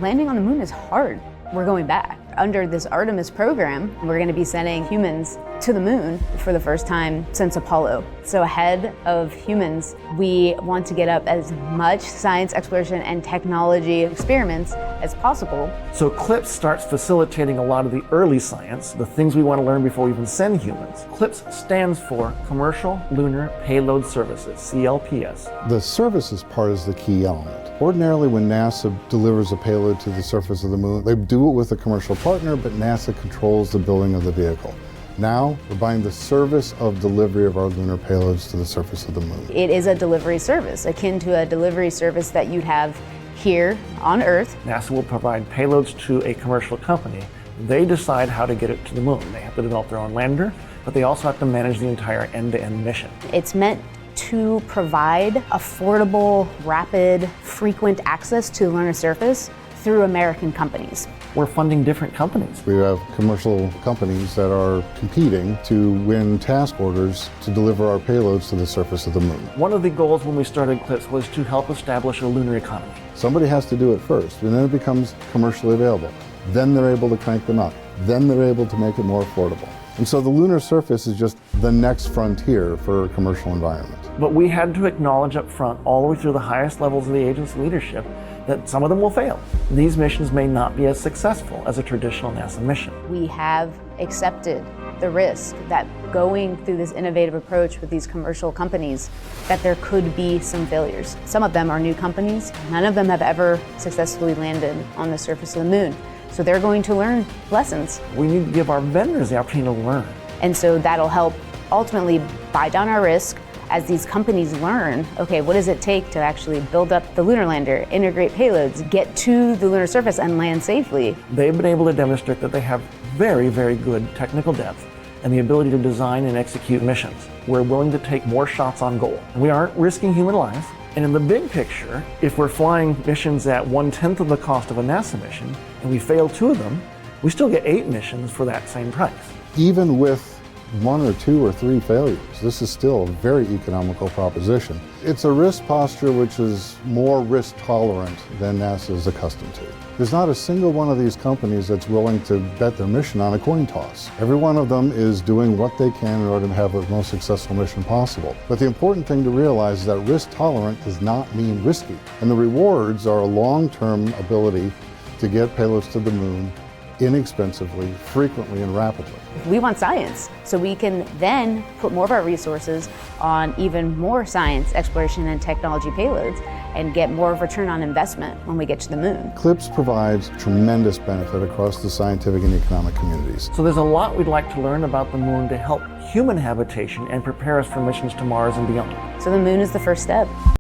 Landing on the moon is hard. We're going back. Under this Artemis program, we're going to be sending humans to the moon for the first time since Apollo. So ahead of humans, we want to get up as much science exploration and technology experiments as possible. So CLIPS starts facilitating a lot of the early science, the things we want to learn before we even send humans. CLIPS stands for Commercial Lunar Payload Services, CLPS. The services part is the key element. Ordinarily, when NASA delivers a payload to the surface of the moon, they do it with a commercial partner, but NASA controls the building of the vehicle. Now, we're buying the service of delivery of our lunar payloads to the surface of the moon. It is a delivery service, akin to a delivery service that you'd have here on Earth. NASA will provide payloads to a commercial company. They decide how to get it to the moon. They have to develop their own lander, but they also have to manage the entire end-to-end mission. It's meant to provide affordable, rapid, frequent access to the lunar surface through American companies. We're funding different companies. We have commercial companies that are competing to win task orders to deliver our payloads to the surface of the moon. One of the goals when we started CLIPS was to help establish a lunar economy. Somebody has to do it first, and then it becomes commercially available. Then they're able to crank them up. Then they're able to make it more affordable. And so the lunar surface is just the next frontier for a commercial environment. But we had to acknowledge up front, all the way through the highest levels of the agency leadership, that some of them will fail. These missions may not be as successful as a traditional NASA mission. We have accepted the risk that going through this innovative approach with these commercial companies, that there could be some failures. Some of them are new companies. None of them have ever successfully landed on the surface of the moon. So they're going to learn lessons. We need to give our vendors the opportunity to learn. And so that'll help ultimately buy down our risk as these companies learn, okay, what does it take to actually build up the lunar lander, integrate payloads, get to the lunar surface and land safely. They've been able to demonstrate that they have very, very good technical depth and the ability to design and execute missions. We're willing to take more shots on goal. We aren't risking human lives. And in the big picture, if we're flying missions at 1/10 of the cost of a NASA mission, and we fail 2 of them, we still get 8 missions for that same price. Even with 1 or 2 or 3 failures, this is still a very economical proposition. It's a risk posture which is more risk tolerant than NASA is accustomed to. There's not a single one of these companies that's willing to bet their mission on a coin toss. Every one of them is doing what they can in order to have the most successful mission possible. But the important thing to realize is that risk tolerant does not mean risky. And the rewards are a long-term ability to get payloads to the moon inexpensively, frequently, and rapidly. We want science, so we can then put more of our resources on even more science, exploration, and technology payloads and get more of return on investment when we get to the moon. CLIPS provides tremendous benefit across the scientific and economic communities. So there's a lot we'd like to learn about the moon to help human habitation and prepare us for missions to Mars and beyond. So the moon is the first step.